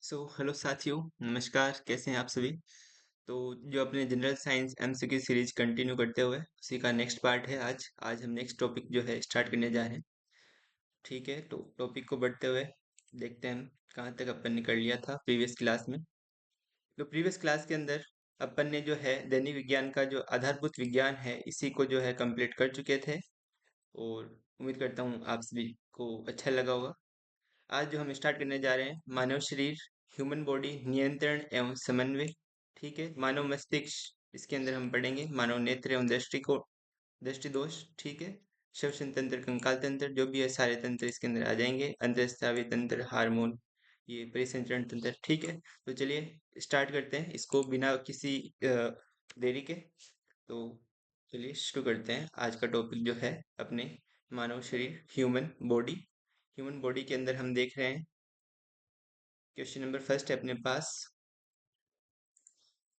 Hello साथियों, नमस्कार। कैसे हैं आप सभी? तो जो अपने general science MCQ series continue करते हुए उसी का नेक्स्ट पार्ट है आज हम नेक्स्ट टॉपिक जो है स्टार्ट करने जा रहे हैं। ठीक है, तो टॉपिक को बढ़ते हुए देखते हैं हम कहाँ तक अपन ने कर लिया था प्रीवियस क्लास में। तो प्रीवियस क्लास के अंदर अपन ने जो है दैनिक विज्ञान का जो आधारभूत विज्ञान है इसी को जो है कंप्लीट कर चुके थे। और उम्मीद करता हूँ आप सभी को अच्छा लगा होगा। आज जो हम स्टार्ट करने जा रहे हैं मानव शरीर, ह्यूमन बॉडी, नियंत्रण एवं समन्वय। ठीक है, मानव मस्तिष्क इसके अंदर हम पढ़ेंगे, मानव नेत्र एवं दृष्टि दोष। ठीक है, श्वसन तंत्र, कंकाल तंत्र, जो भी है सारे तंत्र इसके अंदर आ जाएंगे, अंतःस्रावी तंत्र, हार्मोन, ये परिसंचरण तंत्र। ठीक है, तो चलिए स्टार्ट करते हैं इसको बिना किसी देरी के। तो चलिए शुरू करते हैं आज का टॉपिक जो है अपने मानव शरीर, ह्यूमन बॉडी के अंदर हम देख रहे हैं। क्वेश्चन नंबर फर्स्ट है अपने पास।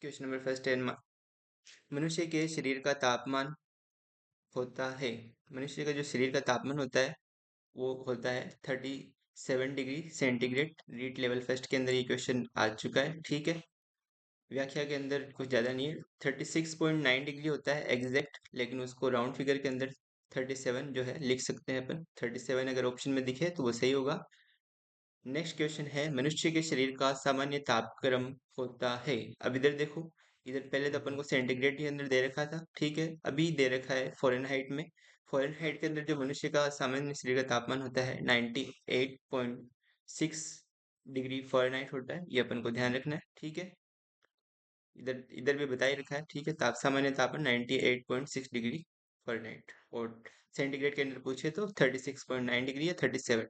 क्वेश्चन नंबर फर्स्ट है मनुष्य के शरीर का तापमान होता है। मनुष्य का जो शरीर का तापमान होता है वो होता है 37 degree centigrade. Read level first के अंदर ये क्वेश्चन आ चुका है। ठीक है, व्याख्या के अंदर कुछ ज्यादा नहीं है। 36.9 डिग्री होता है एग्जैक्ट, लेकिन उसको राउंड फिगर के अंदर 37 जो है लिख सकते हैं अपन। 37 अगर ऑप्शन में दिखे तो वो सही होगा। नेक्स्ट क्वेश्चन है मनुष्य के शरीर का सामान्य तापक्रम होता है। अब इधर देखो, इधर पहले तो अपन को सेंटीग्रेड के अंदर दे रखा था। ठीक है, अभी दे रखा है फ़ारेनहाइट में। फ़ारेनहाइट के अंदर जो मनुष्य का सामान्य शरीर का तापमान होता है 98.6 डिग्री फ़ारेनहाइट होता है। ये अपन को ध्यान रखना है। ठीक है, इधर इधर भी बता ही रखा है। ठीक है, सामान्य तापमान 98.6 डिग्री फ़ारेनहाइट। और सेंटीग्रेड के अंदर पूछे तो 36.9 डिग्री या 37।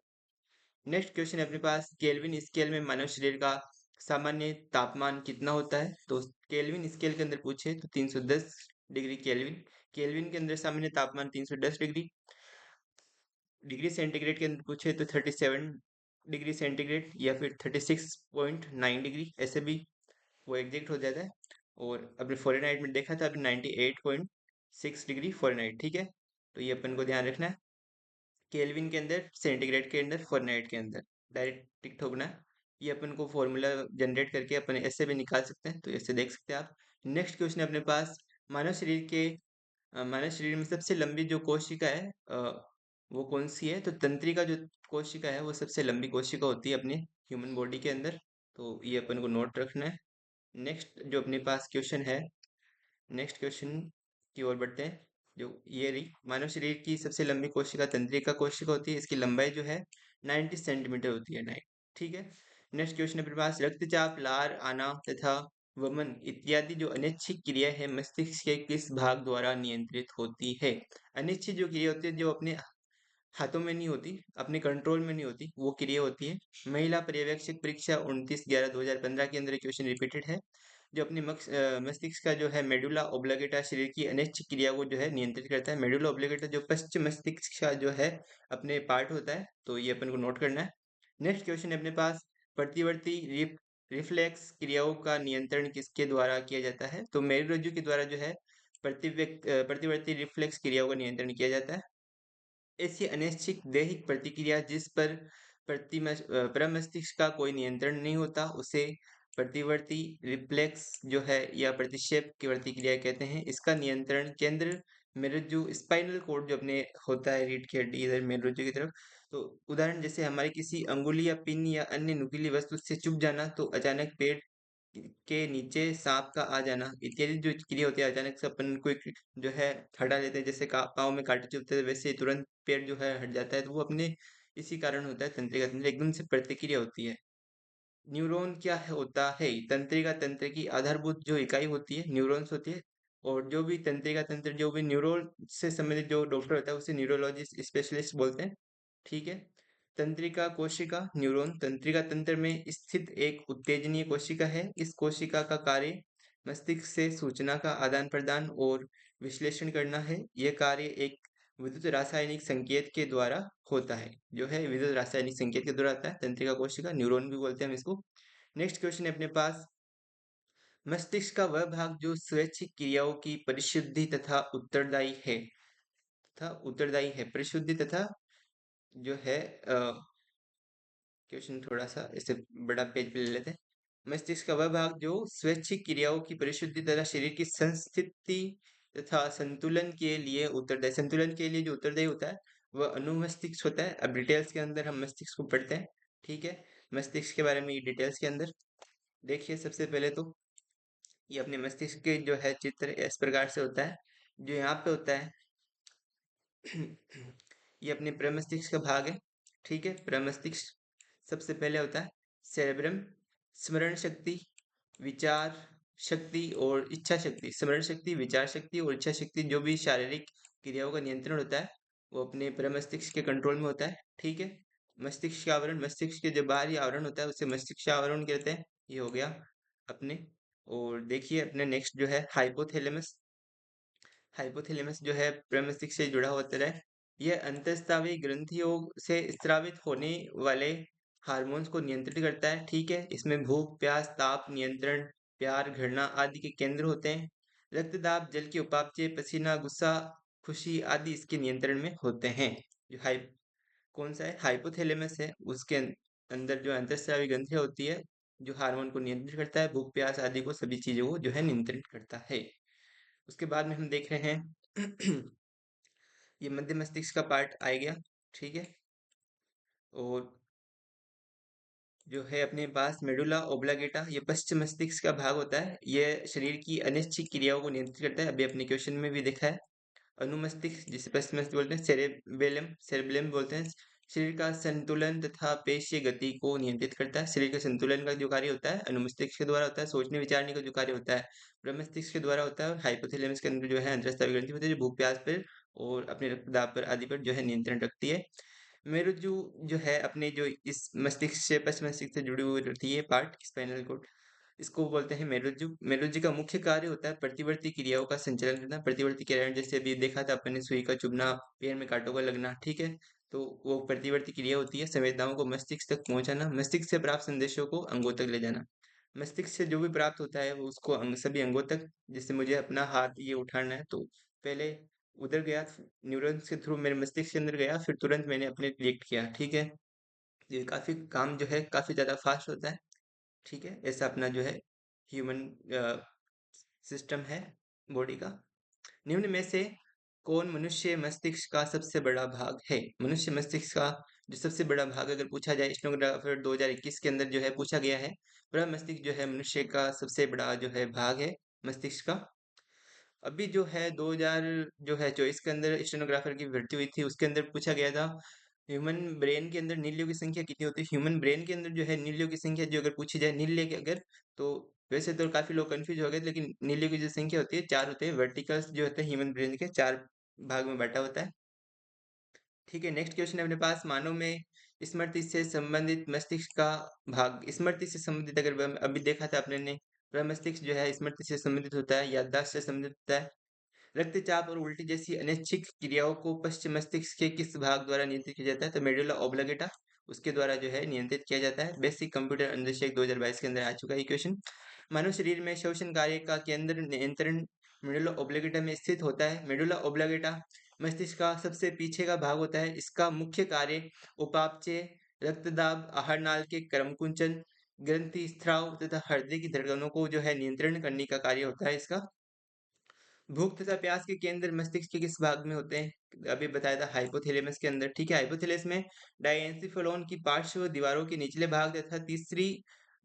नेक्स्ट क्वेश्चन है अपने पास, केल्विन स्केल में मानव शरीर का सामान्य तापमान कितना होता है। तो केल्विन स्केल के अंदर पूछे तो 310 डिग्री केल्विन। केल्विन के अंदर सामान्य तापमान 310 डिग्री। डिग्री सेंटीग्रेड के अंदर पूछे तो 37 डिग्री सेंटीग्रेड या फिर 36.9 डिग्री, ऐसे भी वो एग्जैक्ट हो जाता है। और अपने फ़ारेनहाइट में देखा था अभी 98.6 डिग्री फ़ारेनहाइट। ठीक है, तो ये अपन को ध्यान रखना है। केल्विन के अंदर, सेंटीग्रेड के अंदर, फ़ारेनहाइट के अंदर डायरेक्ट टिक ठोकना है। ये अपन को फॉर्मूला जनरेट करके अपन ऐसे भी निकाल सकते हैं, तो ऐसे देख सकते हैं आप। नेक्स्ट क्वेश्चन है अपने पास, मानव शरीर के मानव शरीर में सबसे लंबी जो कोशिका है वो कौन सी है। तो तंत्रिका जो कोशिका है वो सबसे लंबी कोशिका होती है अपने ह्यूमन बॉडी के अंदर। तो ये अपन को नोट रखना है। नेक्स्ट जो अपने पास क्वेश्चन है, नेक्स्ट क्वेश्चन की ओर बढ़ते हैं। जो ये रही, मानव शरीर की सबसे लंबी कोशिका तंत्रिका कोशिका होती है। इसकी लंबाई जो है 90 सेंटीमीटर होती है, 9। ठीक है, नेक्स्ट क्वेश्चन अपने पास, रक्तचाप, लार आना तथा वमन इत्यादि जो अनैच्छिक क्रिया है मस्तिष्क के किस भाग द्वारा नियंत्रित होती है। अनिच्छित जो क्रिया होती है जो अपने हाथों में नहीं होती, अपने कंट्रोल में नहीं होती, वो क्रिया होती है। महिला पर्यवेक्षक परीक्षा 29/11/2015 के अंदर क्वेश्चन रिपीटेड है। जो अपने मस्तिष्क का जो है मेडुला ओब्लिगेटा शरीर की अनैच्छिक क्रिया को जो है नियंत्रित करता है। मेडुला ओब्लिगेटा जो पश्चिम मस्तिष्क का जो है अपने पार्ट होता है, तो ये अपन को नोट करना है। नेक्स्ट क्वेश्चन है अपने पास, प्रतिवर्ती रिफ्लेक्स क्रियाओं का नियंत्रण किसके द्वारा किया जाता है। तो मेरुरज्जु के द्वारा जो है प्रतिवर्ती रिफ्लेक्स क्रियाओं का नियंत्रण किया जाता है। ऐसी अनैच्छिक दैहिक प्रतिक्रिया जिस पर प्रमस्तिष्क का कोई नियंत्रण नहीं होता उसे प्रतिवर्ती रिफ्लेक्स जो है या प्रतिक्षेप की प्रतिक्रिया कहते हैं। इसका नियंत्रण केंद्र मेरुज्जु, स्पाइनल कॉर्ड जो अपने होता है रीढ़ की हड्डी इधर मेरुज्जु की तरफ। तो उदाहरण जैसे हमारी किसी अंगुली या पिन या अन्य नुकीली वस्तु से चुभ जाना, तो अचानक पेट के नीचे सांप का आ जाना इत्यादि जो क्रिया होती है, अचानक से अपन को एक जो है हटा लेते हैं। जैसे पाँव में कांटे चुभते हैं वैसे ही तुरंत पेट जो है हट जाता है, तो वो अपने इसी कारण होता है। तंत्रिका तंत्र एकदम से प्रतिक्रिया होती है। न्यूरॉन क्या होता है। तंत्रिका तंत्र की आधारभूत जो इकाई होती है न्यूरॉन्स होती है। और जो भी तंत्रिका तंत्र, जो भी न्यूरॉन से संबंधित जो डॉक्टर होता है उसे न्यूरोलॉजिस्ट स्पेशलिस्ट बोलते हैं। ठीक है, तंत्रिका कोशिका न्यूरॉन तंत्रिका तंत्र में स्थित एक उत्तेजनीय कोशिका है। इस कोशिका का कार्य मस्तिष्क से सूचना का आदान प्रदान और विश्लेषण करना है। यह कार्य एक विद्युत रासायनिक संकेत के द्वारा होता है, जो है विद्युत रासायनिक संकेत के द्वारा होता है। तंत्रिका कोशिका न्यूरॉन भी बोलते हैं हम इसको। नेक्स्ट क्वेश्चन है अपने पास, मस्तिष्क का वह भाग जो स्वैच्छिक क्रियाओं की परिशुद्धि तथा उत्तरदायी है, परिशुद्धि तथा जो है क्वेश्चन थोड़ा सा इसे बड़ा पेज पे ले लेते हैं। मस्तिष्क का वह भाग जो स्वैच्छिक क्रियाओं की परिशुद्धि तथा शरीर की संस्थिति तथा संतुलन के लिए उत्तरदायी, संतुलन के लिए जो उत्तरदायी होता है वह अनुमस्तिष्क होता है। अब डिटेल्स के अंदर हम मस्तिष्क को पढ़ते हैं, ठीक है। मस्तिष्क के बारे में ये डिटेल्स के अंदर देखिए। सबसे पहले तो ये अपने मस्तिष्क के जो है चित्र इस प्रकार से होता है। जो यहाँ पे होता है ये अपने प्रमस्तिष्क का भाग है, ठीक है। प्रमस्तिष्क सबसे पहले होता है सेरेब्रम, स्मरण शक्ति, विचार शक्ति और इच्छा शक्ति। स्मरण शक्ति, विचार शक्ति और इच्छा शक्ति, जो भी शारीरिक क्रियाओं का नियंत्रण होता है वो अपने प्रमस्तिष्क के कंट्रोल में होता है, ठीक है। मस्तिष्क का आवरण, मस्तिष्क के जो बाहरी आवरण होता है उसे मस्तिष्क आवरण कहते हैं। ये हो गया अपने। और देखिए अपने नेक्स्ट जो है हाइपोथैलेमस। हाइपोथैलेमस जो है प्रमस्तिष्क से जुड़ा होता है। यह अंतःस्रावी ग्रंथियों से स्रावित होने वाले हार्मोन्स को नियंत्रित करता है, ठीक है। इसमें भूख, प्यास, ताप नियंत्रण, प्यार, घृणा आदि के केंद्र होते हैं। रक्तदाब, जल के उपापचय, पसीना, गुस्सा, खुशी आदि इसके नियंत्रण में होते हैं। जो हाइ कौन सा है, हाइपोथैलेमस है, उसके अंदर जो अंतःस्रावी ग्रंथियां होती है जो हार्मोन को नियंत्रित करता है, भूख, प्यास आदि को, सभी चीजों को जो है नियंत्रित करता है। उसके बाद में हम देख रहे हैं ये मध्य मस्तिष्क का पार्ट आ गया, ठीक है। और जो है अपने पास मेडुला ओब्लागेटा, ये पश्च मस्तिष्क का भाग होता है। ये शरीर की अनिश्चित क्रियाओं को नियंत्रित करता है, अभी अपने क्वेश्चन में भी देखा है। अनुमस्तिष्क जिसे पश्च मस्तिष्क बोलते हैं, सेरेबेलम, सेरेबेलम बोलते हैं, शरीर का संतुलन तथा पेशीय गति को नियंत्रित करता है। शरीर के संतुलन का जो कार्य होता है अनुमस्तिष्क के द्वारा होता है। सोचने विचारने का जो कार्य होता है प्रमस्तिष्क के द्वारा होता है। और हाइपोथैलेमस के अंदर जो है अंतःस्रावी ग्रंथि होती है जो भूख, प्यास पर और अपने रक्तदाब पर आदि पर जो है नियंत्रण रखती है। मेरुज्जू जो है अपने जो इस मस्तिष्क से पश्च मस्तिष्क से जुड़ी हुई रहती है पार्ट, स्पाइनल कॉर्ड, इसको बोलते हैं मेरुज्जू। मेरुज्जू का मुख्य कार्य होता है प्रतिवर्ती क्रियाओं का संचालन करना। प्रतिवर्ती क्रियाएं जैसे अभी देखा था अपन ने, सुई का चुभना, पैर में कांटों का लगना, ठीक है। तो वो प्रतिवर्ती क्रिया होती है। संवेदनाओं को मस्तिष्क तक पहुंचाना, मस्तिष्क से प्राप्त संदेशों को अंगों तक ले जाना। मस्तिष्क से जो भी प्राप्त होता है वो उसको सभी अंगों तक, जैसे मुझे अपना हाथ ये उठाना है तो पहले उधर गया, न्यूरॉन्स के थ्रू मेरे मस्तिष्क के अंदर गया, फिर तुरंत मैंने अपने रिएक्ट किया, ठीक है। ये काफी काम जो है काफी ज्यादा फास्ट होता है, ठीक है। ऐसा अपना जो है ह्यूमन सिस्टम है बॉडी का। निम्न में से कौन मनुष्य मस्तिष्क का सबसे बड़ा भाग है। मनुष्य मस्तिष्क का जो सबसे बड़ा भाग अगर पूछा जाए, स्टेनोग्राफर 2021 के अंदर जो है पूछा गया है, बड़ा मस्तिष्क जो है मनुष्य का सबसे बड़ा जो है भाग है मस्तिष्क का। अभी जो है 2000 जो है 24 के अंदर स्टेनोग्राफर की भर्ती हुई थी, उसके अंदर पूछा गया था ह्यूमन ब्रेन के अंदर नीलियों की संख्या कितनी होती है। ह्यूमन ब्रेन के अंदर जो है नीलियों की संख्या जो अगर पूछी जाए नील्य की अगर, तो वैसे तो काफी लोग कंफ्यूज हो गए, लेकिन नीलियों की जो संख्या होती है 4 होते हैं। वर्टिकल्स जो होते हैं ह्यूमन ब्रेन के 4 भाग में बांटा होता है, ठीक है। नेक्स्ट क्वेश्चन है अपने पास, मानव में स्मृति से संबंधित मस्तिष्क का भाग। स्मृति से संबंधित अगर अभी देखा था अपने ने, मस्तिष्क जो है स्मृति से संबंधित होता है, याददाश्त से संबंधित होता है। रक्तचाप और उल्टी जैसी अनैच्छिक क्रियाओं को पश्चिम मस्तिष्क के किस भाग द्वारा नियंत्रित किया जाता है, तो मेडुला ऑब्लांगेटा, उसके द्वारा जो है नियंत्रित किया जाता है। बेसिक कंप्यूटर अनुदेशक 2022 के अंदर आ चुका है क्वेश्चन। मानव शरीर में श्वसन कार्य का केंद्र नियंत्रण मेडुला ऑब्लांगेटा में स्थित होता है। मेडुला ऑब्लांगेटा मस्तिष्क का सबसे पीछे का भाग होता है। इसका मुख्य कार्य उपापचय, रक्तदाब, आहार नाल के क्रमकुंचन, ग्रंथि स्राव तथा हृदय की धड़कनों को जो है नियंत्रण करने का कार्य होता है इसका। भूख तथा प्यास के केंद्र मस्तिष्क के किस भाग में होते हैं, अभी बताया था हाइपोथैलेमस के अंदर, ठीक है। हाइपोथैलेमस में डायएंसिफलोन की पार्श्व दीवारों के निचले भाग तथा तीसरी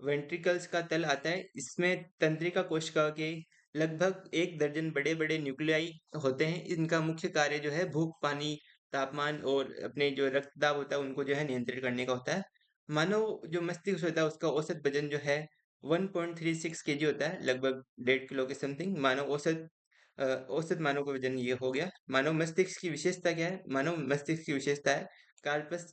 वेंट्रिकल्स का तल आता है। इसमें तंत्रिका कोशिका के लगभग 1 दर्जन बड़े बड़े न्यूक्लियाई होते हैं। इनका मुख्य कार्य जो है भूख, पानी, तापमान और अपने जो रक्तदाब होता है उनको जो है नियंत्रित करने का होता है। मानव जो मस्तिष्क होता है उसका औसत वजन जो है 1.36 केजी होता है, लगभग 1.5 किलो के समथिंग। मानव औसत औसत मानव का वजन ये हो गया। मानव मस्तिष्क की विशेषता क्या है, मानव मस्तिष्क की विशेषता है कार्पस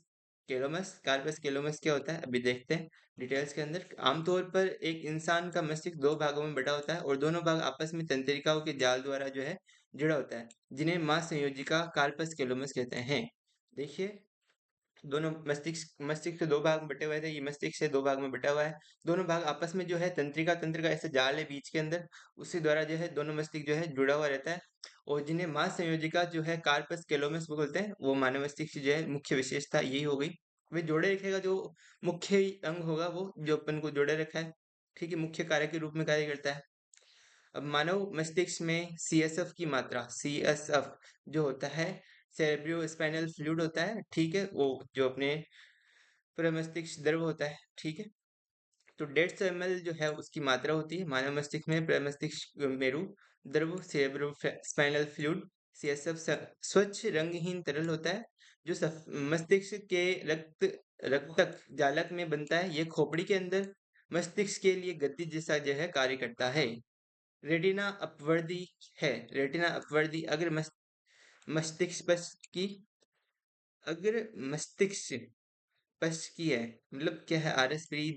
कैलोमस। कार्पस कैलोमस क्या होता है अभी देखते हैं डिटेल्स के अंदर। आमतौर पर एक इंसान का मस्तिष्क 2 भागों में बटा होता है और दोनों भाग आपस में तंत्रिकाओं के जाल द्वारा जो है जुड़ा होता है, जिन्हें मां संयोजिका कार्पस कैलोमस कहते हैं। देखिए दोनों मस्तिष्क मस्तिष्क के 2 भाग में बटे हुए थे, ये मस्तिष्क से 2 भाग में बटा हुआ है। दोनों भाग आपस में जो है तंत्रिका तंत्र का ऐसे जाल है बीच के अंदर, उसी द्वारा जो है दोनों मस्तिष्क जो है जुड़ा हुआ रहता है। और जिन्हें मां संयोजिका जो है कार्पस कैलोमस बोलते हैं, वो मानव मस्तिष्क की जो है मुख्य विशेषता यही हो गई। वे जोड़े रेखा का जो मुख्य अंग होगा वो जो अपन को जोड़े रखा है, ठीक है, मुख्य कार्य के रूप में कार्य करता है। अब मानव मस्तिष्क में सीएसएफ की मात्रा, सीएसएफ जो होता है सेरेब्रो स्पाइनल फ्लूइड होता है, ठीक है, वो जो अपने प्रमस्तिष्क द्रव होता है, ठीक है। तो 150 ml जो है उसकी मात्रा होती है मानव मस्तिष्क में। प्रमस्तिष्क मेरु द्रव सेरेब्रो स्पाइनल फ्लूइड सीएसएफ स्वच्छ रंगहीन तरल होता है जो मस्तिष्क के रक्तक जालक में बनता है। ये खोपड़ी के अंदर मस्तिष्क के लिए गति जैसा जो है कार्य करता है। रेटिना अपवर्दी है। रेटिना अपवर्दी अगर मस्तिष्क की अगर मस्तिष्क पक्ष की है, मतलब क्या है, आरएस प्री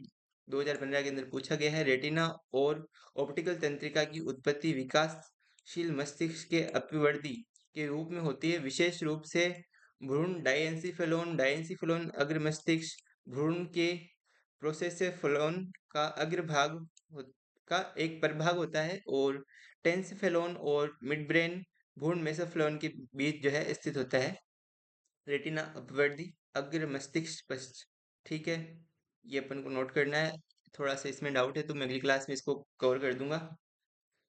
2015 के अंदर पूछा गया है। रेटिना और ऑप्टिकल तंत्रिका की उत्पत्ति विकासशील मस्तिष्क के अपवर्ती के रूप में होती है, विशेष रूप से भ्रूण डायएंसिफेलोन। डायएंसिफेलोन अग्र मस्तिष्क भ्रूण के प्रोसेसेफेलोन का अग्रभाग का एक प्रभाग होता है और टेंसिफेलोन और मिडब्रेन भ्रूण मेसोफेलोन के बीच जो है स्थित होता है। रेटिना अपवर्दी अग्र मस्तिष्क पश्च, ठीक है, ये अपन को नोट करना है। थोड़ा सा इसमें डाउट है तो मैं अगली क्लास में इसको कवर कर दूंगा।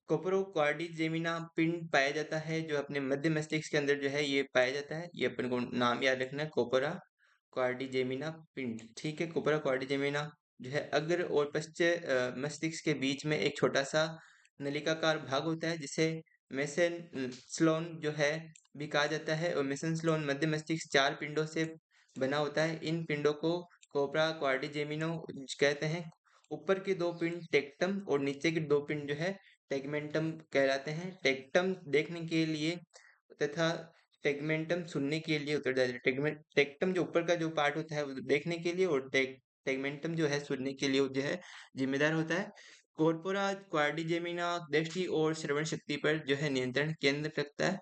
कोपरोक्वार्डिजेमिना पिंड पाया जाता है जो अपने मध्य मस्तिष्क के अंदर जो है ये पाया जाता है। ये अपन को नाम याद रखना है, कोपरा क्वार्डिजेमिना पिंड, ठीक है। कोपरा क्वार्डिजेमिना जो है अग्र और पश्च मस्तिष्क के बीच में एक छोटा सा नलिकाकार भाग होता है जिसे मेसन स्लोन जो है भी कहा जाता है। और मेसन स्लोन मध्य मस्तिष्क 4 पिंडों से बना होता है। इन पिंडों को कोपरा क्वार्डिजेमिनो कहते हैं। ऊपर के 2 पिंड टेक्टम और नीचे के 2 पिंड जो है टेगमेंटम कहलाते हैं। टेक्टम देखने के लिए तथा टेगमेंटम सुनने के लिए उत्तरदायी। टेक्टम जो ऊपर का जो पार्ट होता है वो देखने के लिए और टेगमेंटम जो है सुनने के लिए जो है जिम्मेदार होता है। कॉर्पोरा क्वाड्रिजेमिना दृष्टि और श्रवण शक्ति पर जो है नियंत्रण केंद्र रखता है।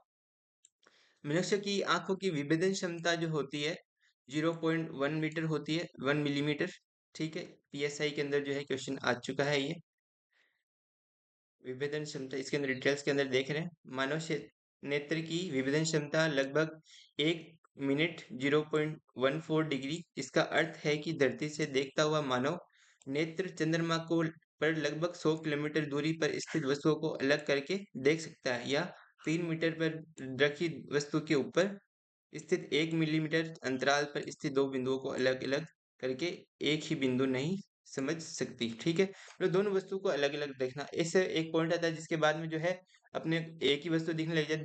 मनुष्य की आंखों की विभेदन क्षमता जो होती है 0.1 मीटर होती है, 1 मिलीमीटर, ठीक है। पीएसआई के अंदर जो है क्वेश्चन आ चुका है ये विभेदन क्षमता, इसके अंदर डिटेल्स के अंदर देख रहे हैं। मानव नेत्र की विभेदन क्षमता लगभग 1 मिनट 0.14 डिग्री। इसका अर्थ है कि धरती से देखता हुआ मानव नेत्र चंद्रमा को पर लगभग 100 किलोमीटर दूरी पर स्थित वस्तुओं को अलग करके देख सकता है, या 3 मीटर पर रखी वस्तु के ऊपर स्थित 1 मिलीमीटर अंतराल पर स्थित दो बिंदुओं को अलग अलग करके एक ही बिंदु नहीं समझ सकती, ठीक है। मतलब दोनों वस्तु को अलग अलग देखना, इससे एक पॉइंट आता है जिसके बाद में जो है अपने एक ही वस्तु दिखने लग जाए।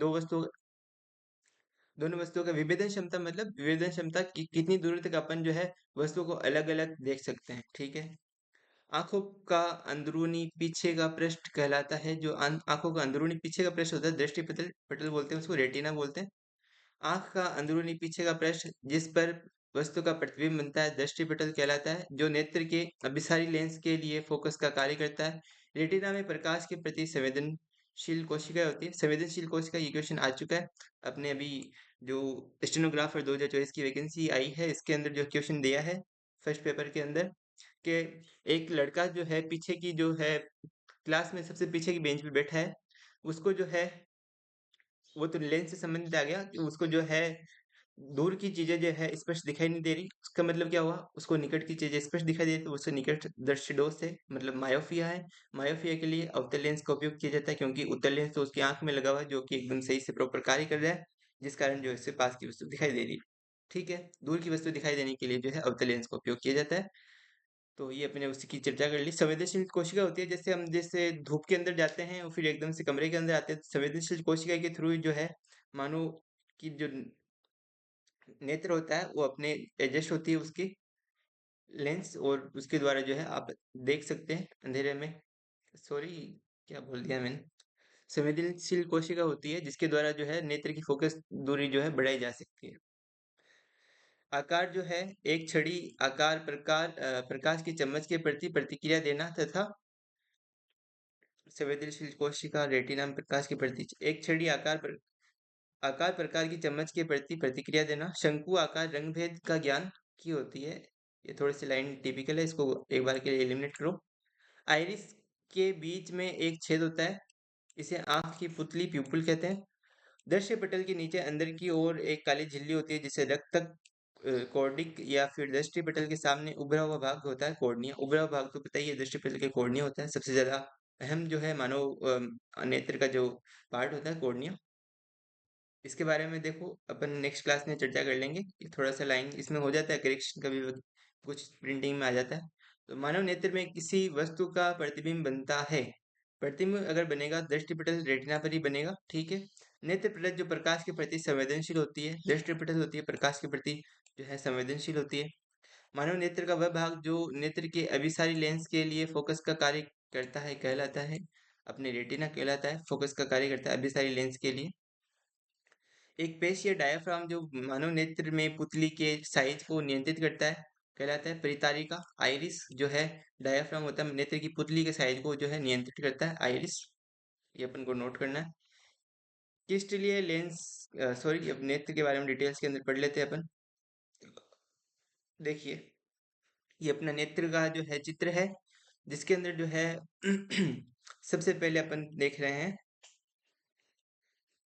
दोनों वस्तुओं का विभेदन क्षमता मतलब विभेदन क्षमता कितनी दूर तक अपन जो है वस्तु को अलग अलग देख सकते हैं, ठीक है। आंखों का अंदरूनी पीछे का पृष्ठ कहलाता है। जो आंखों का अंदरूनी पीछे का पृष्ठ होता है दृष्टि पटल पटल बोलते हैं, उसको रेटिना बोलते हैं। आंख का अंदरूनी पीछे का पृष्ठ जिस पर वस्तु का प्रतिबिंब बनता है दृष्टिपटल कहलाता है, जो नेत्र के अभिसारी लेंस के लिए फोकस का कार्य करता है। रेटिना में प्रकाश के प्रति संवेदनशील कोशिकाएं होती है। संवेदनशील कोशिका, ये क्वेश्चन आ चुका है अपने अभी जो स्टेनोग्राफर 2024 की वैकेंसी आई है इसके अंदर जो क्वेश्चन दिया है फर्स्ट पेपर के अंदर, कि एक लड़का जो है पीछे की जो है क्लास में सबसे पीछे की बेंच पे बैठा है, उसको जो है वो तो लेंस से संबंधित आ गया कि उसको जो है दूर की चीजें जो है स्पष्ट दिखाई नहीं दे रही। उसका मतलब क्या हुआ, उसको निकट की चीजें स्पष्ट दिखाई दे रही तो उससे निकट दृष्टि दोष है, मतलब मायोफिया है। मायोफिया के लिए अवतल लेंस का उपयोग किया जाता है क्योंकि उत्तल लेंस तो उसकी आंख में लगा हुआ है जो कि एकदम सही से प्रॉपर कार्य कर रहा है, जिस कारण जो इससे पास की वस्तु दिखाई दे रही है, ठीक है। दूर की वस्तु दिखाई देने के लिए जो है अवतल लेंस का उपयोग किया जाता है। तो ये अपने उसी की चर्चा कर ली। संवेदनशील कोशिका होती है जैसे हम जैसे धूप के अंदर जाते हैं और फिर एकदम से कमरे के अंदर आते हैं, तो संवेदनशील कोशिका के थ्रू जो है मानो कि जो नेत्र होता है वो अपने एडजस्ट होती है उसकी लेंस, और उसके द्वारा जो है आप देख सकते हैं अंधेरे में। सॉरी, क्या बोल दिया मैंने। संवेदनशील कोशिका होती है जिसके द्वारा जो है नेत्र की फोकस दूरी जो है बढ़ाई जा सकती है। आकार जो है एक छड़ी आकार प्रकाश की चम्मच के प्रति प्रतिक्रिया देना तथा संवेदनशील कोशिका रेटिना में प्रकाश के प्रति एक छड़ी आकार प्रकार की चम्मच के प्रति प्रतिक्रिया देना। शंकु आकार रंग भेद का ज्ञान की होती है। ये थोड़ी सी लाइन टिपिकल है, इसको एक बार के लिए एलिमिनेट करो। आइरिस के बीच में एक छेद होता है, इसे आंख की पुतली प्यूपिल कहते हैं। दृश्य पटल के नीचे अंदर की ओर एक काली झिल्ली होती है जिसे रक्तक कॉर्डिक या फिर दृष्टि पटल के सामने उभरा हुआ भाग होता है कॉर्निया। उभरा हुआ भाग तो पता ही है, दृष्टि पटल के कॉर्निया होता है। सबसे ज्यादा अहम जो है मानव नेत्र का जो पार्ट होता है कॉर्निया। इसके बारे में देखो अपन नेक्स्ट क्लास में चर्चा कर लेंगे। ये थोड़ा सा लाइन इसमें हो जाता है करेक्शन, कभी कुछ प्रिंटिंग में आ जाता है। तो मानव नेत्र में किसी वस्तु का प्रतिबिंब बनता है। प्रतिबिंब अगर बनेगा दृष्टिपटल रेटिना पर ही बनेगा, ठीक है। नेत्र पटल जो प्रकाश के प्रति संवेदनशील होती है, दृष्टिपटल होती है प्रकाश के प्रति जो है संवेदनशील होती है। मानव नेत्र का वह भाग जो नेत्र के अभिसारी लेंस के लिए फोकस का कार्य करता है कहलाता है, अपने रेटिना कहलाता है, फोकस का कार्य करता है अभिसारी लेंस के लिए। एक पेश या डायाफ्राम जो मानव नेत्र में पुतली के साइज को नियंत्रित करता है कहलाता है परितारिका। आइरिस जो है डायाफ्राम होता है, नेत्र की पुतली के साइज को जो है नियंत्रित करता है आइरिस। ये अपन को नोट करना है। किस लिए लेंस, सॉरी, अब नेत्र के बारे में डिटेल्स के अंदर पढ़ लेते हैं अपन। देखिए, ये अपना नेत्र का जो है चित्र है, जिसके अंदर जो है सबसे पहले अपन देख रहे हैं।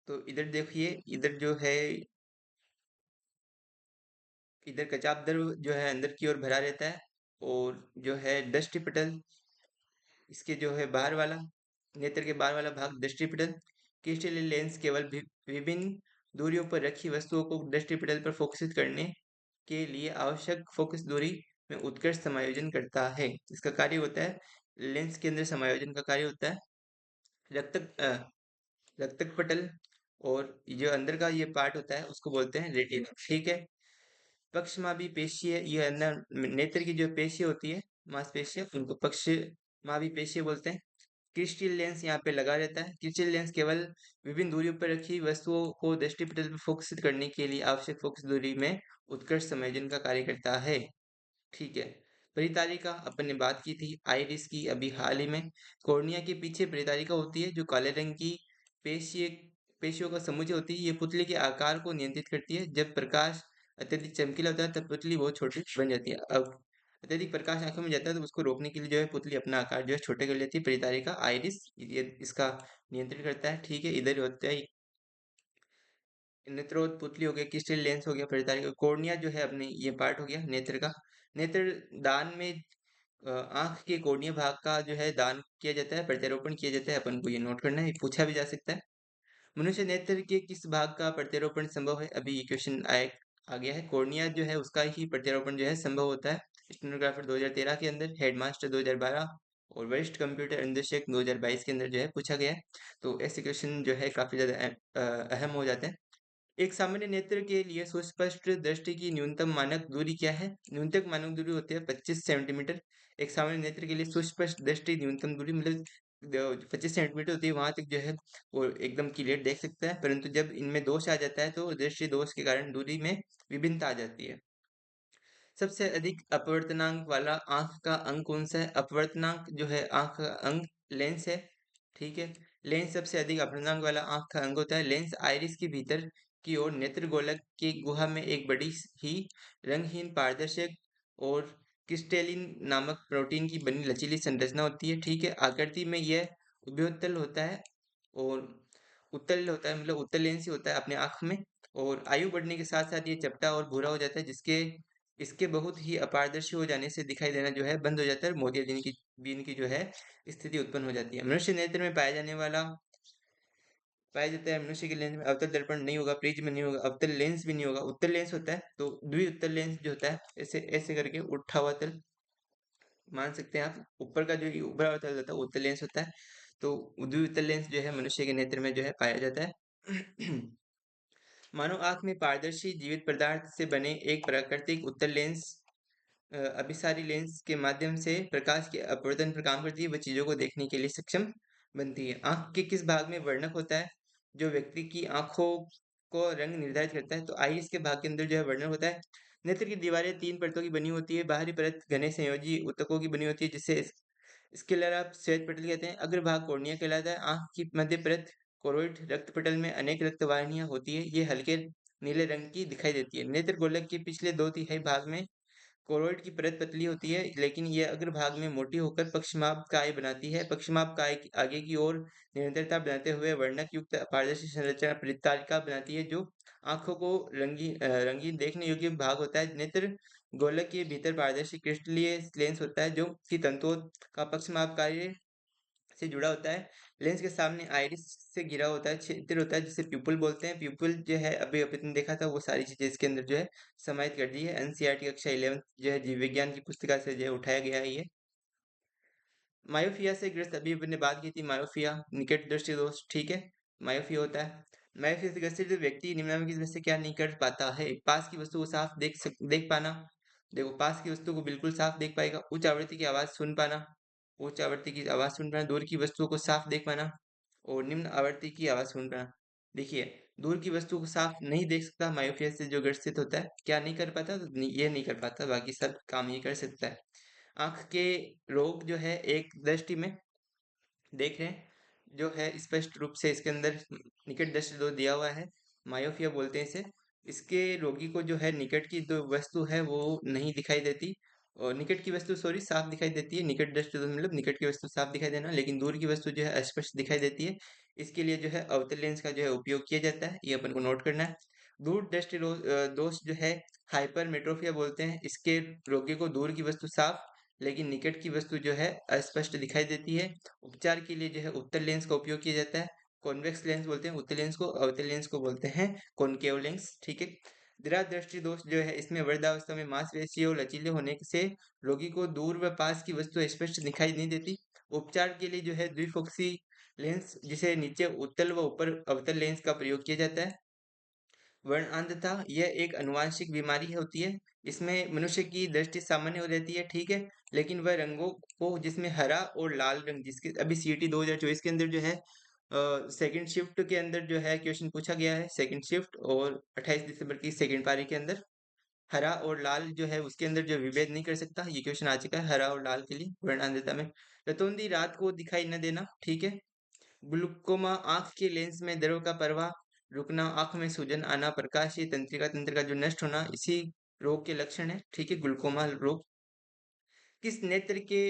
तो इधर देखिए, इधर जो है, इधर कचाप द्रव जो है अंदर की ओर भरा रहता है, और जो है दृष्टि पटल, इसके जो है बाहर वाला, नेत्र के बाहर वाला भाग दृष्टि पटल। क्रिस्टल लेंस केवल विभिन्न दूरियों पर रखी वस्तुओं को दृष्टि पटल पर फोकसित करने के लिए आवश्यक फोकस दूरी में उत्कृष्ट समायोजन करता है। इसका कार्य होता है, लेंस के अंदर समायोजन का कार्य होता है रक्तक रक्तक पटल, और जो अंदर का ये पार्ट होता है उसको बोलते हैं रेटिना, ठीक है। पक्षमापी पेशीय, ये अंदर नेत्र की जो पेशी होती है, मांसपेशियां, उनको पक्षमापी पेशी बोलते हैं। क्रिस्टल लेंस यहाँ पे लगा रहता है। क्रिस्टल लेंस केवल विभिन्न दूरियों पर रखी वस्तुओं को दृष्टिपटल पर फोकसित करने के लिए आवश्यक फोकस दूरी में उत्कृष्ट समायोजन का कार्य करता है, ठीक है। परितारिका अपन ने बात की थी आइरिस की अभी हाल ही में। कॉर्निया के पीछे परितारिका होती है जो काले रंग की पेशीय पेशियों का समुच्चय होती है। ये पुतली के आकार को नियंत्रित करती है। जब प्रकाश अत्यधिक चमकीला होता है तब पुतली बहुत छोटी बन जाती है। अब अत्यधिक प्रकाश आंखों में जाता है तो उसको रोकने के लिए जो है पुतली अपना आकार जो है छोटे कर लेती है। परितारिका आइरिस ये इसका नियंत्रण करता है, ठीक है। इधर होता है नेत्रोद पुतली हो गया, क्रिस्टल लेंस हो गया, परितारिका। कॉर्निया जो है अपने ये पार्ट हो गया नेत्र का। नेत्र दान में आंख के कोर्निया भाग का जो है दान किया जाता है, प्रत्यारोपण किया जाता है। अपन को ये नोट करना है, पूछा भी जा सकता है। मनुष्य नेत्र के किस भाग का प्रत्यारोपण संभव है, अभी ये क्वेश्चन आए आ गया है। कॉर्निया जो है उसका ही प्रत्यारोपण जो है संभव होता है। स्टेनोग्राफर 2013 के अंदर, हेडमास्टर 2012 और वरिष्ठ कंप्यूटर अनुदेशक 2022 के अंदर जो है पूछा गया है। तो ऐसे क्वेश्चन जो है काफी ज्यादा अहम हो जाते हैं। एक सामान्य नेत्र के लिए सुस्पष्ट दृष्टि की न्यूनतम मानक दूरी क्या है? न्यूनतम मानक दूरी होती है 25 सेंटीमीटर। एक सामान्य नेत्र के लिए सुस्पष्ट दृष्टि न्यूनतम दूरी मतलब 25 सेंटीमीटर होती है, वहां तक जो है वो एकदम क्लियर देख सकता है। परंतु जब इनमें दोष आ जाता है तो दृष्टि दोष के कारण दूरी में विभिन्नता आ जाती है। सबसे अधिक अपवर्तनांक वाला आंख का अंग कौन सा है? अपवर्तनांक जो है आंख का अंग लेंस है, ठीक है। लेंस सबसे अधिक अपवर्तनांक वाला आंख का अंग होता है। लेंस आइरिस के भीतर की ओर नेत्र गोलक की गुहा में एक बड़ी ही रंगहीन पारदर्शक और क्रिस्टेलिन नामक प्रोटीन की बनी लचीली संरचना होती है, ठीक है। आकृति में यह उभयोत्तल होता है और उत्तल होता है, मतलब उत्तल लेंस ही होता है अपने आंख में। और आयु बढ़ने के साथ साथ ये चपटा और भूरा हो जाता है, जिसके इसके बहुत ही अपारदर्शी हो जाने से दिखाई देना जो है बंद हो जाता है, और मोतियाबिंद की बीन की जो है स्थिति उत्पन्न हो जाती है। मनुष्य नेत्र में पाया जाता है मनुष्य के लेंस में अवतल दर्पण नहीं होगा, प्रिज्म नहीं होगा, अवतल लेंस भी नहीं होगा। उत्तल लेंस होता है, तो द्विउत्तल लेंस जो होता है ऐसे ऐसे करके उठा हुआ तल मान सकते हैं आप। ऊपर का जो ये उभरा हुआ तल होता है वो उत्तल लेंस होता है। तो द्विउत्तल लेंस जो है मनुष्य के नेत्र में जो है पाया जाता है। मानव आंख में पारदर्शी जीवित पदार्थ से बने एक प्राकृतिक उत्तल लेंस अभिसारी लेंस के माध्यम से प्रकाश के अपवर्तन पर काम करती है, वह चीजों को देखने के लिए सक्षम बनती है। आंख के किस भाग में वर्णक होता है जो व्यक्ति की आंखों को रंग निर्धारित करता है? तो आइरिस के भाग के अंदर जो है वर्णक होता है। नेत्र की दीवारें 3 परतों की बनी होती है। बाहरी परत घने संयोजी ऊतकों की बनी होती है, जिससे स्क्लेरा श्वेत पटल कहते हैं। अग्रभाग कॉर्निया कहलाता है। आंख की मध्य परत कोरोइड रक्त पटल में अनेक रक्त वाहिनियां होती है, ये हल्के नीले रंग की दिखाई देती है। नेत्र गोलक के पिछले 2/3 भाग में कोरोइड की परत पतली होती है, लेकिन यह अग्रभाग में मोटी होकर पक्षमाप काय बनाती है। पक्षमाप काय आगे की ओर निरंतरता बनाते हुए वर्णक युक्त पारदर्शी संरचना परितालिका बनाती है, जो आंखों को रंगीन देखने योग्य भाग होता है। नेत्र गोलक के भीतर पारदर्शी क्रिस्टलीय लेंस होता है, जो कि तंतुओं का पक्षमाप कार्य से जुड़ा होता है। लेंस के सामने आइरिस से घिरा होता है, छिद्र होता है, जिसे प्यूपिल बोलते हैं। प्यूपिल जो है अभी अभी तुमने देखा था, वो सारी चीजें इसके अंदर जो है समाहित कर दी है। एनसीईआरटी कक्षा 11 जो है जीव विज्ञान की पुस्तिका से जो है उठाया गया है ये। मायोपिया से ग्रस्त, अभी अपने बात की थी मायोपिया, निकट दृष्टि दोष, ठीक है, मायोपिया होता है। मायोपिया से ग्रसित व्यक्ति निम्नलिखित में से क्या नहीं कर पाता है? पास की वस्तु को साफ देख पाना। देखो, पास की वस्तु को बिल्कुल साफ देख पाएगा। उच्च आवृत्ति की आवाज सुन पाना, उच्च आवृत्ति की आवाज सुन पाना। दूर की वस्तुओं को साफ देख पाना और निम्न आवृत्ति की आवाज सुन पाना। देखिए, दूर की वस्तु को साफ नहीं देख सकता, मायोपिया से जो ग्रसित होता है, क्या नहीं कर पाता? तो ये नहीं कर पाता, बाकी सब काम ये कर सकता है। आंख के रोग जो है एक दृष्टि में देख रहे हैं, जो है स्पष्ट रूप से इसके अंदर निकट दृष्टि दोष दिया हुआ है, मायोपिया बोलते हैं इसे। इसके रोगी को जो है निकट की जो वस्तु है वो नहीं दिखाई देती, और निकट की वस्तु सॉरी साफ दिखाई देती है। निकट दृष्टि दोष मतलब निकट की वस्तु साफ दिखाई देना, लेकिन दूर की वस्तु जो है अस्पष्ट दिखाई देती है। इसके लिए जो है अवतल लेंस का जो है उपयोग किया जाता है, ये अपन को नोट करना है। दूर दृष्टि दोष जो है हाइपरमेट्रोपिया बोलते हैं। इसके रोगी को दूर की वस्तु साफ लेकिन निकट की वस्तु जो है अस्पष्ट दिखाई देती है। उपचार के लिए जो है उत्तल लेंस का उपयोग किया जाता है। कॉन्वेक्स लेंस बोलते हैं उत्तल लेंस को, अवतल लेंस को बोलते हैं कॉनकेव लेंस, ठीक है। दृढ़ दृष्टि दोष जो है, इसमें वृद्धावस्था में मांसपेशियों और लचीले होने से रोगी को दूर व पास की वस्तु स्पष्ट दिखाई नहीं देती। उपचार के लिए जो है द्विफोक्सी लेंस, जिसे नीचे उत्तल व ऊपर अवतल लेंस का प्रयोग किया जाता है। वर्णअंधता यह एक अनुवांशिक बीमारी होती है। इसमें मनुष्य की दृष्टि सामान्य हो रहती है, ठीक है, लेकिन वह रंगों को, जिसमें हरा और लाल रंग, जिसके अभी सीटी 2024 के अंदर जो है सेकंड शिफ्ट के अंदर जो है क्वेश्चन पूछा गया है, सेकंड शिफ्ट और 28 दिसंबर की सेकंड पारी के अंदर हरा और लाल जो है उसके अंदर जो विभेद नहीं कर सकता, ये क्वेश्चन आ चुका है हरा और लाल के लिए वर्णअंधता में। रतौंधी रात को दिखाई न देना, ठीक है। ग्लूकोमा आंख के लेंस में द्रव का प्रवाह रुकना, आंख में सूजन आना, प्रकाशीय तंत्रिका तंत्र का जो नष्ट होना, इसी रोग के लक्षण है, ठीक है, ग्लूकोमा रोग। किस नेत्र के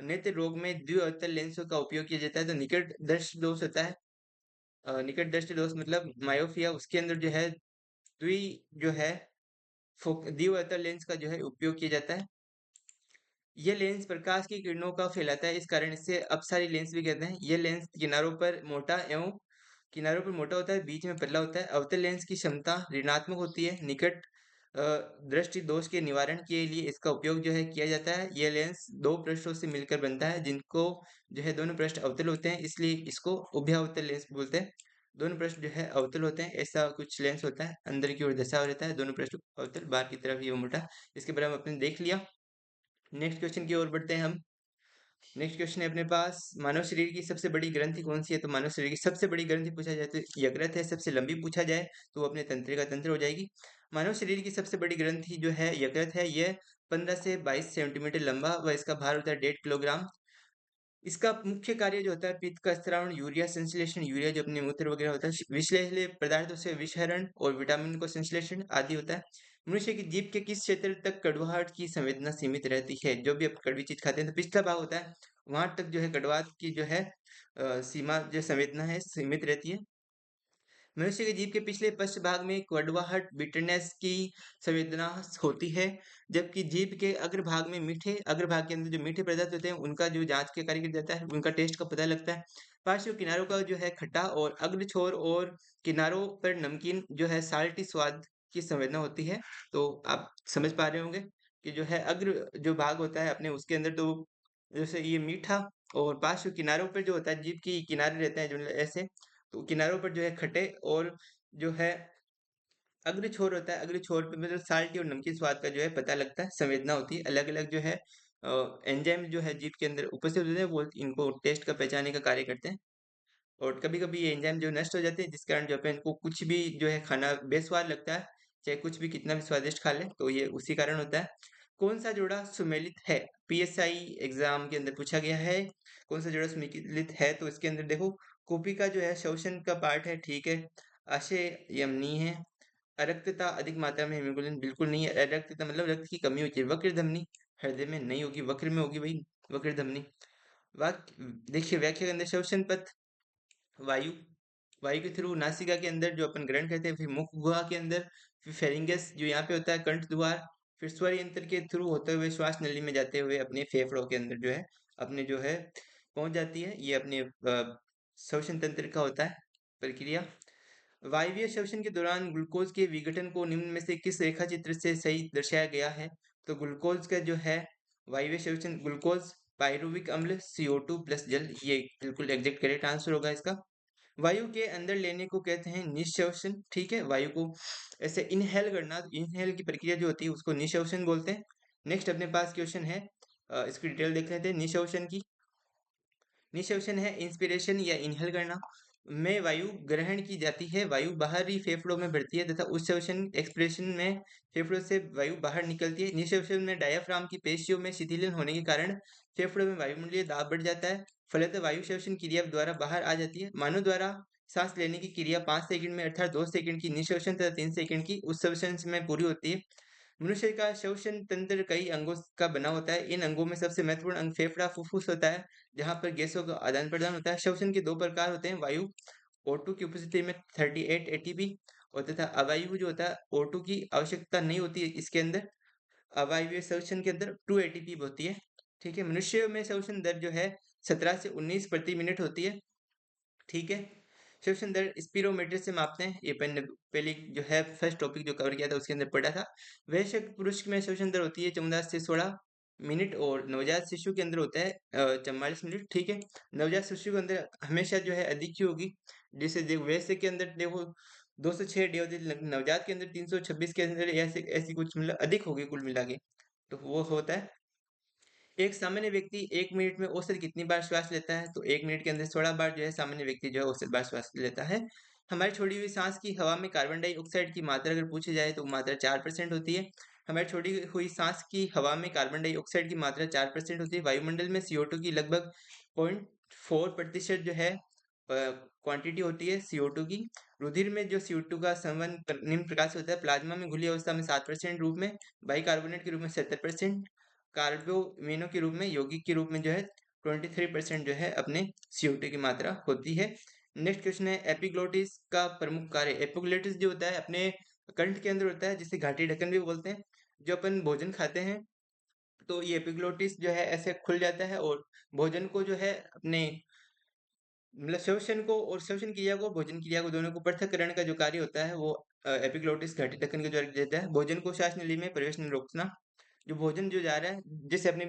नेत्र रोग में द्विअवतल लेंसों का उपयोग किया जाता है? तो निकट दृष्टि दोष होता है। निकट दृष्टि दोष मतलब मायोपिया, उसके अंदर जो है द्वि जो है द्विअवतल लेंस का जो है उपयोग किया जाता है। ये लेंस प्रकाश की किरणों का फैलाता है, इस कारण इसे अपसारी लेंस भी कहते हैं। ये लेंस किनारों पर मोटा होता है, बीच में पतला होता है। अवतल लेंस की क्षमता ऋणात्मक होती है। निकट अ, दृष्टि दोष के निवारण के लिए इसका उपयोग जो है किया जाता है। यह लेंस दो पृष्ठों से मिलकर बनता है, जिनको जो है दोनों पृष्ठ अवतल होते हैं, इसलिए इसको उभयावतल लेंस बोलते हैं। दोनों पृष्ठ जो है अवतल होते हैं, ऐसा कुछ लेंस होता है, अंदर की ओर धंसा हुआ रहता है, दोनों पृष्ठ अवतल, बाहर की तरफ ये मोटा। इसके बारे में आपने देख लिया। नेक्स्ट क्वेश्चन की ओर बढ़ते हैं हम। नेक्स्ट क्वेश्चन है अपने पास, मानव शरीर की सबसे बड़ी ग्रंथि कौन सी है? तो मानव शरीर की सबसे बड़ी ग्रंथि पूछा जाए तो यकृत है। सबसे लंबी पूछा जाए तो वो अपने तंत्रिका तंत्र हो जाएगी। मानव शरीर की सबसे बड़ी ग्रंथि जो है यकृत है। यह 15 से 22 सेंटीमीटर लंबा व इसका भार होता है 1.5 किलोग्राम। इसका मुख्य कार्य जो होता है पित्त का स्त्रावण, यूरिया संश्लेषण, यूरिया जो अपने मूत्र वगैरह होता है, विषैले पदार्थों से विषहरण और विटामिन को संश्लेषण आदि होता है। मनुष्य की जीभ के किस क्षेत्र तक कड़वाहट की संवेदना सीमित रहती है? जो भी आप कड़वी चीज खाते हैं तो पिछला भाग होता है, वहां तक जो है कड़वाहट की जो है सीमा जो संवेदना है सीमित रहती है। मनुष्य के जीभ के पिछले पश्च भाग में कड़वाहट बिटरनेस की संवेदना होती है, जबकि जीभ के अग्रभाग में अग्रभाग के अंदर जो मीठे पदार्थ होते हैं उनका जो जांच के कार्य किया जाता है, उनका टेस्ट का पता लगता है। पार्श्व किनारों का जो है खट्टा और अग्र छोर और किनारों पर नमकीन जो है साल्टी स्वाद की संवेदना होती है। तो आप समझ पा रहे होंगे कि जो है अग्र जो भाग होता है अपने उसके अंदर तो जैसे ये मीठा, और पार्श्व किनारों पर जो होता है जीभ की किनारे रहते हैं जो ऐसे, तो किनारों पर जो है खट्टे और जो है अग्र छोर होता है, अग्र छोर पे मतलब साल्टी और नमकीन स्वाद का जो है पता लगता है, संवेदना होती है। अलग अलग जो है एंजाइम जो है जीभ के अंदर उपस्थित होते हैं, वो इनको टेस्ट का पहचानने का कार्य करते हैं। और कभी कभी ये एंजाइम जो नष्ट हो जाते हैं, जिस कारण जो अपन को कुछ भी जो है खाना बेस्वाद लगता है, चाहे कुछ भी कितना भी स्वादिष्ट खा ले, तो ये उसी कारण होता है। कौन सा जोड़ा सुमेलित है? पीएसआई एग्जाम के अंदर पूछा गया है, कौन सा जोड़ा सुमेलित है? तो इसके अंदर देखो, कॉपी का जो है शोषण का पार्ट है, ठीक है, आशय यमनी है, अरक्तता अधिक मात्रा में हीमोग्लोबिन बिल्कुल नहीं है। अरक्तता मतलब रक्त की कमी होती है। वक्र धमनी हृदय में नहीं होगी, वक्र में होगी भाई, वक्र धमनी। वाक्य देखिए, व्याख्या के अंदर श्वसन पथ वायु, वायु के थ्रू नासिका के अंदर जो अपन ग्रहण करते हैं, फिर मुख गुहा के अंदर, फिर फेरिंगस जो यहाँ पे होता है कंठ द्वार, फिर स्वर यंत्र के थ्रू होते हुए श्वास नली में जाते हुए अपने फेफड़ों के अंदर जो है अपने जो है पहुंच जाती है। ये अपने श्वसन तंत्र का होता है प्रक्रिया। वायवीय श्वसन के दौरान ग्लूकोज के विघटन को निम्न में से किस रेखा चित्र से सही दर्शाया गया है? तो ग्लूकोज का जो है वायवीय श्वसन, ग्लूकोज, पायरुविक अम्ल, CO2 प्लस जल, ये बिल्कुल एग्जैक्ट करेक्ट आंसर होगा इसका। वायु के अंदर लेने को कहते हैं निश्वसन, ठीक है। वायु को ऐसे इनहेल करना, इनहेल की प्रक्रिया जो होती है उसको निश्वसन बोलते हैं। नेक्स्ट अपने पास क्वेश्चन है, इसकी डिटेल देख लेते हैं निश्वसन की। निश्वसन है इंस्पिरेशन या इनहेल करना में वायु ग्रहण की जाती है, वायु बाहरी फेफड़ों में बढ़ती है, तथा उच्छ्वसन एक्सप्रेशन में फेफड़ों से वायु बाहर निकलती है। निश्वसन में डायाफ्राम की पेशियों में शिथिलन होने के कारण फेफड़ों में वायुमंडलीय दाब बढ़ जाता है, फलतः वायु श्वसन क्रिया द्वारा बाहर आ जाती है। मानव द्वारा सांस लेने की क्रिया 5 सेकंड में अर्थात 2 सेकंड की निश्वसन तथा 3 सेकंड की उच्छ्वसन में पूरी होती है। मनुष्य का श्वसन तंत्र कई अंगों का बना होता है। इन अंगों में सबसे महत्वपूर्ण अंग फेफड़ा फुफ्फुस होता है, जहां पर गैसों का आदान प्रदान होता है। श्वसन के दो प्रकार होते हैं, वायु O2 की उपस्थिति में 38 एटीपी, और तथा अवायु जो होता है O2 की आवश्यकता नहीं होती है इसके अंदर, अवायवीय श्वसन के अंदर 2 एटीपी होती है, ठीक है। मनुष्य में श्वसन दर जो है 17 से 19 प्रति मिनट होती है, ठीक है। श्वसन दर स्पीरोमीटर से मापते हैं, ये पहले जो है फर्स्ट टॉपिक जो कवर किया था उसके अंदर पढ़ा था। वयस्क पुरुष में श्वसन दर होती है 14 से 16 मिनट, और नवजात शिशु के अंदर होता है 44 मिनट, ठीक है। नवजात शिशु के अंदर हमेशा जो है अधिक ही होगी, जैसे वयस्क के अंदर देखो 206 डी होती है, नवजात के अंदर 326 के अंदर ऐसे ऐसी कुछ मतलब अधिक होगी कुल मिला के, तो वो होता है। एक सामान्य व्यक्ति 1 मिनट में औसत कितनी बार श्वास लेता है? तो 1 मिनट के अंदर 16 बार जो है सामान्य व्यक्ति जो है औसत बार श्वास लेता है। हमारी छोड़ी हुई सांस की हवा में कार्बन डाइऑक्साइड की मात्रा अगर पूछी जाए तो मात्रा 4% होती है। हमारी छोड़ी हुई सांस की हवा में कार्बन डाइऑक्साइड की मात्रा 4% होती है। वायुमंडल में CO2 की लगभग 0.4% जो है क्वांटिटी होती है CO2 की। रुधिर में जो CO2 का संवहन निम्न प्रकार से होता है, प्लाज्मा में घुली अवस्था में 7% रूप में, बाइकार्बोनेट के रूप में 70%, कार्बोवेनो के रूप में, यौगिक के रूप में जो है 23% जो है अपने CO2 की मात्रा होती है। नेक्स्ट क्वेश्चन है, एपिग्लोटिस का प्रमुख कार्य। एपिग्लोटिस जो होता है अपने कंठ के अंदर होता है, जिसे घाटी ढक्कन भी बोलते हैं। जो अपन भोजन खाते हैं तो ये एपिग्लोटिस जो है ऐसे खुल जाता है, और भोजन को जो है अपने मतलब श्वसन को और श्वसन क्रिया को, भोजन क्रिया को, दोनों को पृथक्करण का जो कार्य होता है वो एपिग्लोटिस घाटी ढक्कन के द्वारा देता है। भोजन को श्वास नली में प्रवेश नहीं रोकना। जो भोजन जो जा रहा है, जैसे अपने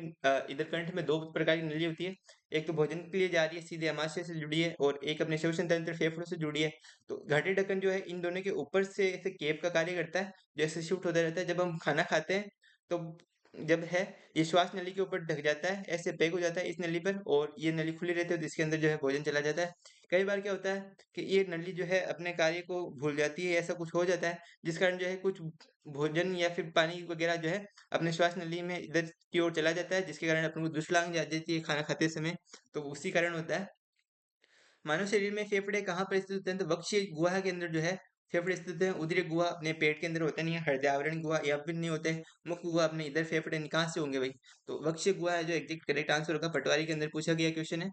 इधर कंठ में दो प्रकार की नली होती है, एक तो भोजन के लिए जा रही है सीधे अमाशय से जुड़ी है, और एक अपने श्वसन तंत्र फेफड़ों से जुड़ी है। तो घाटी ढक्कन जो है इन दोनों के ऊपर से ऐसे केप का कार्य करता है, जैसे शिफ्ट होता रहता है। जब हम खाना खाते हैं तो जब है ये श्वास नली के ऊपर ढक जाता है, ऐसे पैक हो जाता है इस नली पर, और ये नली खुली रहती है तो इसके अंदर जो है भोजन चला जाता है। कई बार क्या होता है कि ये नली जो है अपने कार्य को भूल जाती है, ऐसा कुछ हो जाता है जिस कारण जो है कुछ भोजन या फिर पानी वगैरह जो है अपने श्वास नली में इधर की ओर चला जाता है, जिसके कारण अपन को दुष्लांग आ जाती है खाना खाते समय, तो उसी कारण होता है। मानव शरीर में फेफड़े कहाँ पर स्थित होते हैं? तो वक्षीय गुहा के अंदर जो है फेफड़े स्थित है। उदरीय गुहा अपने पेट के अंदर होता नहीं है। हृदय आवरण गुहा या फिर नहीं होते। मुख गुहा अपने इधर फेफड़े कहाँ से होंगे भाई? तो वक्षीय गुहा है जो एग्जैक्ट करेक्ट आंसर होगा। पटवारी के अंदर पूछा गया क्वेश्चन है।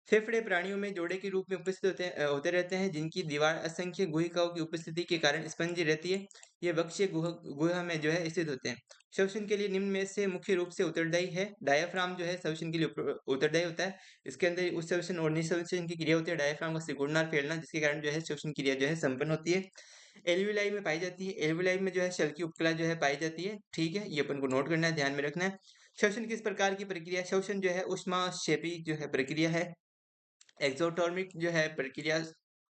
फेफड़े प्राणियों में जोड़े के रूप में उपस्थित होते रहते हैं, जिनकी दीवार असंख्य गुहिकाओं की उपस्थिति के कारण स्पंजी रहती है। ये वक्षीय गुहा गुहा में जो है स्थित होते हैं। श्वसन के लिए निम्न में से मुख्य रूप से उत्तरदायी है। डायाफ्राम जो है श्वसन के लिए उत्तरदायी होता है। इसके अंदर उच्चश्वसन और निःश्वसन की क्रिया होती है। डायाफ्राम का सिकुड़ना फैलना, जिसके कारण जो है श्वसन क्रिया जो है संपन्न होती है। एल्विलाई में पाई जाती है। एल्विलाई में जो है शल की उपकला जो है पाई जाती है, ठीक है। ये अपन को नोट करना है, ध्यान में रखना है। श्वसन किस प्रकार की प्रक्रिया? श्वसन जो है ऊष्माक्षेपी जो है प्रक्रिया है। एक्सोटर्मिक जो है प्रक्रिया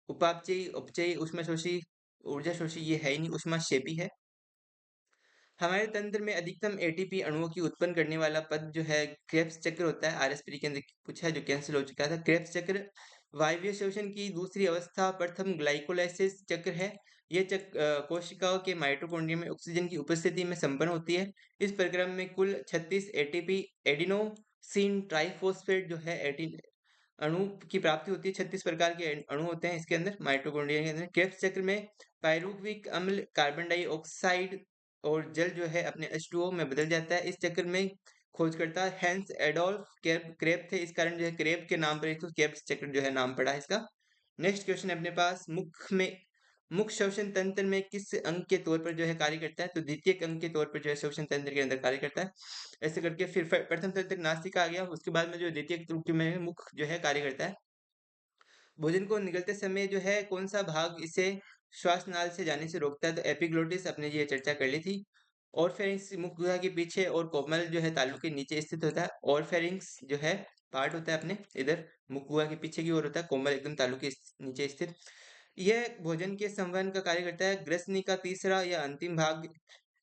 उपापचयी, उपचयी, ऊष्माशोषी, ऊर्जा शोषी ये है ही नहीं, ऊष्माक्षेपी है। हमारे तंत्र में अधिकतम एटीपी अणुओं की उत्पन्न करने वाला पद जो है क्रेब्स चक्र होता है। आरएसपी के अंदर पूछा है जो कैंसिल हो चुका था। क्रेब्स चक्र वायवीय श्वसन की दूसरी अवस्था प्रथम ग्लाइकोलाइसिस चक्र है। यह चक्र कोशिकाओं के माइटोकॉन्ड्रिया में ऑक्सीजन की उपस्थिति में संपन्न होती है। इस प्रक्रम में कुल 36 एटीपी एडिनोसिन ट्राइफॉस्फेट जो है अणु की प्राप्ति होती है। 36 प्रकार के अणु होते हैं इसके अंदर, माइटोकॉन्ड्रिया के अंदर। क्रेब्स चक्र में पाइरुविक अम्ल कार्बन डाइऑक्साइड और जल जो है अपने H2O में बदल जाता है। इस चक्र में खोजकर्ता हैंस एडोल्फ क्रेब थे, इस कारण जो है क्रेब के नाम पर इसको क्रेब्स चक्र जो है नाम पड़ा है इसका। नेक्स्ट क्वेश्चन है अपने पास, मुख्य श्वसन तंत्र में किस अंग के तौर पर जो है कार्य करता है? तो द्वितीयक अंग के तौर पर जो है श्वसन तंत्र के अंदर कार्य करता है। ऐसे करके फिर प्रथम तंत्र नासिका आ गया, उसके बाद में जो द्वितीयक रूप में मुख जो है कार्य करता है। भोजन को निगलते समय जो है कौन सा भाग इसे श्वास नाल से जाने से रोकता है? तो एपिग्लोटिस, अपने ये चर्चा कर ली थी। और फेरिंग्स मुख गुहा के पीछे और कोमल जो है तालु के नीचे स्थित होता है। और फेरिंग्स जो है पार्ट होता है अपने इधर मुख गुहा के पीछे की ओर होता है, कोमल एकदम तालु के नीचे स्थित। यह भोजन के संवहन का कार्य करता है। ग्रसनी का तीसरा या अंतिम भाग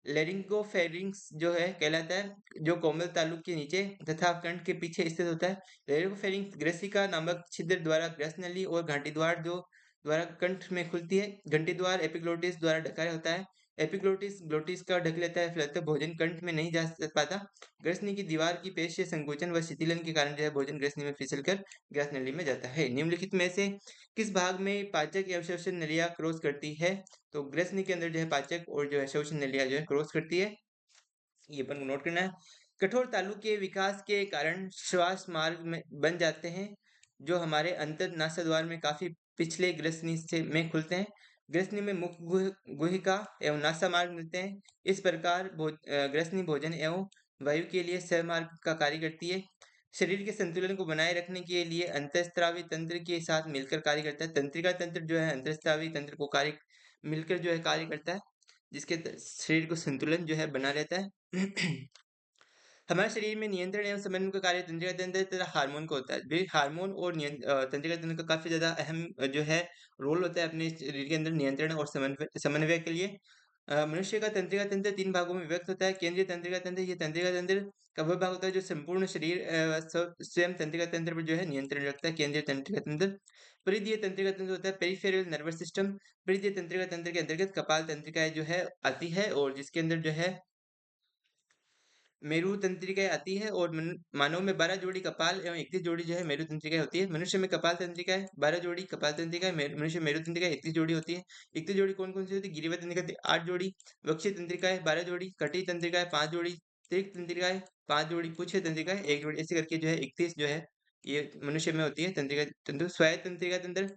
लेरिंगोफेरिंक्स जो है कहलाता है, जो कोमल तालु के नीचे तथा कंठ के पीछे स्थित होता है। लेरिंगोफेरिंक्स ग्रसिका नामक छिद्र द्वारा ग्रसनली और घंटी द्वार जो द्वारा कंठ में खुलती है। घंटी द्वार एपिग्लोटिस द्वारा ढका होता है। एपिग्लोटिस ग्लोटिस का ढक लेता है, फलतः भोजन कंठ में नहीं जा पाता। ग्रसनी की दीवार की पेशीय संकोचन व शिथिलन के कारण जो है भोजन ग्रसनी में फिसल कर ग्रसनली में जाता है। निम्नलिखित में से किस भाग में पाचक या अवशोषण नलिया क्रॉस करती है? तो ग्रसनी के अंदर जो है पाचक और जो है शोषण नलिया जो है क्रॉस करती है, ये अपन को नोट करना है। कठोर तालु के विकास के कारण श्वास मार्ग में बन जाते हैं, जो हमारे अंतर नासाद्वार में काफी पिछले ग्रसनी से में खुलते हैं। ग्रसनी में मुख गुहिका एवं नासा मार्ग मिलते हैं। इस प्रकार ग्रसनी भोजन एवं वायु के लिए सहमार्ग का कार्य करती है। शरीर के संतुलन को बनाए रखने के लिए अंतःस्रावी तंत्र के साथ मिलकर कार्य करता है। तंत्रिका तंत्र जो है अंतःस्रावी तंत्र को कार्य मिलकर जो है कार्य करता है, जिसके शरीर को संतुलन जो है बना रहता है। हमारे शरीर में नियंत्रण एवं समन्वय का कार्य तंत्रिका तंत्र तथा हार्मोन का होता है। हार्मोन और तंत्रिका तंत्र का काफी ज्यादा अहम जो है रोल होता है अपने शरीर के अंदर नियंत्रण और समन्वय के लिए। मनुष्य का तंत्रिका तंत्र 3 भागों में विभक्त होता है। केंद्रीय तंत्रिका तंत्र, ये तंत्रिका तंत्र का वह भाग होता है जो संपूर्ण शरीर स्वयं तंत्रिका तंत्र पर जो है नियंत्रण रखता है, केंद्रीय तंत्रिका तंत्र। परिधीय तंत्रिका तंत्र होता है पेरिफेरल नर्वस सिस्टम। परिधीय तंत्रिका तंत्र के अंतर्गत कपाल तंत्रिका जो है आती है, और जिसके अंदर जो है मेरु तंत्रिकाएँ आती है। और मानव में 12 जोड़ी कपाल एवं 31 जोड़ी जो है मेरु तंत्रिकाएँ होती है। मनुष्य में कपाल तंत्रिकाएँ 12 जोड़ी, कपाल तंत्रिकाएँ मनुष्य में मेरु तंत्रिकाएँ 31 जोड़ी होती है। 31 जोड़ी कौन-कौन सी होती है? ग्रीवा तंत्रिका 8 जोड़ी, वक्षीय तंत्रिकाएँ 12 जोड़ी, कटी तंत्रिकाएँ 5 जोड़ी, त्रिक तंत्रिकाएँ 5 जोड़ी, पुच्छीय तंत्रिकाएँ 1 जोड़ी, ऐसे करके जो है 31 जो है ये मनुष्य में होती है तंत्रिका तंतु। स्वायत्त तंत्रिका तंत्र,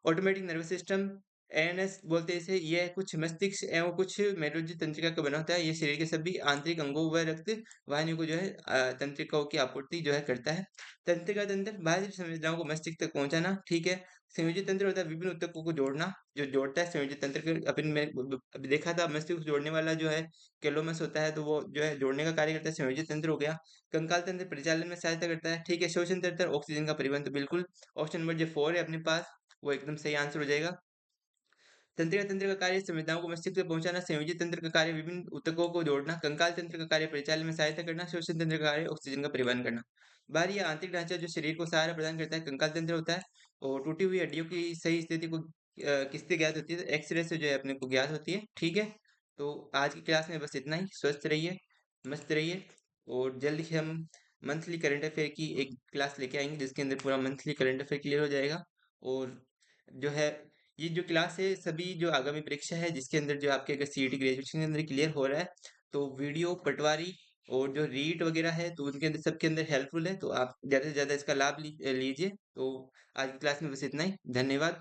ऑटोमेटिक नर्वस सिस्टम, एएनएस बोलते हैं इसे। यह कुछ मस्तिष्क एवं कुछ मेरुज्जु तंत्रिका का बना होता है। ये शरीर के सभी आंतरिक अंगों व रक्त वाहिनियों को जो है तंत्रिकाओं की आपूर्ति जो है करता है। तंत्रिका तंत्र बाहरी संवेदनाओं को मस्तिष्क तक पहुंचाना, ठीक है। संयोजी तंत्र होता है विभिन्न ऊतकों को जोड़ना, जो जोड़ता है संयोजी तंत्र के। अपन में अभी देखा था मस्तिष्क को जोड़ने वाला जो है कैलोमस होता है, तो वो जो है जोड़ने का कार्य करता है, संयोजी तंत्र हो गया। कंकाल तंत्र परिचालन में सहायता करता है, ठीक है। श्वसन तंत्र ऑक्सीजन का परिवहन, तो बिल्कुल ऑप्शन नंबर जो 4 है अपने पास वो एकदम सही आंसर हो जाएगा। तंत्रिका तंत्र का कार्य संवेदनाओं को मस्तिष्क तक पहुंचाना, संयोजी तंत्र का कार्य विभिन्न ऊतकों को जोड़ना, कंकाल तंत्र का कार्य परिचालन में सहायता करना, श्वसन तंत्र का कार्य ऑक्सीजन का परिवहन करना। बाहरी या आंतरिक ढांचा जो शरीर को सहारा प्रदान करता है, कंकाल तंत्र होता है। और टूटी हुई हड्डियों की सही स्थिति को किससे ज्ञात होती है? तो एक्सरे से जो है अपने को ज्ञात होती है, ठीक है। तो आज की क्लास में बस इतना ही। स्वस्थ रहिए, मस्त रहिए, और जल्द ही हम मंथली करंट अफेयर की एक क्लास लेके आएंगे, जिसके अंदर पूरा मंथली करंट अफेयर क्लियर हो जाएगा। और जो है ये जो क्लास है सभी जो आगामी परीक्षा है, जिसके अंदर जो आपके अगर सीईटी ग्रेजुएशन के अंदर क्लियर हो रहा है, तो वीडियो पटवारी और जो रीट वगैरह है, तो उनके अंदर सबके अंदर हेल्पफुल है। तो आप ज़्यादा से ज़्यादा इसका लाभ लीजिए। तो आज की क्लास में बस इतना ही। धन्यवाद।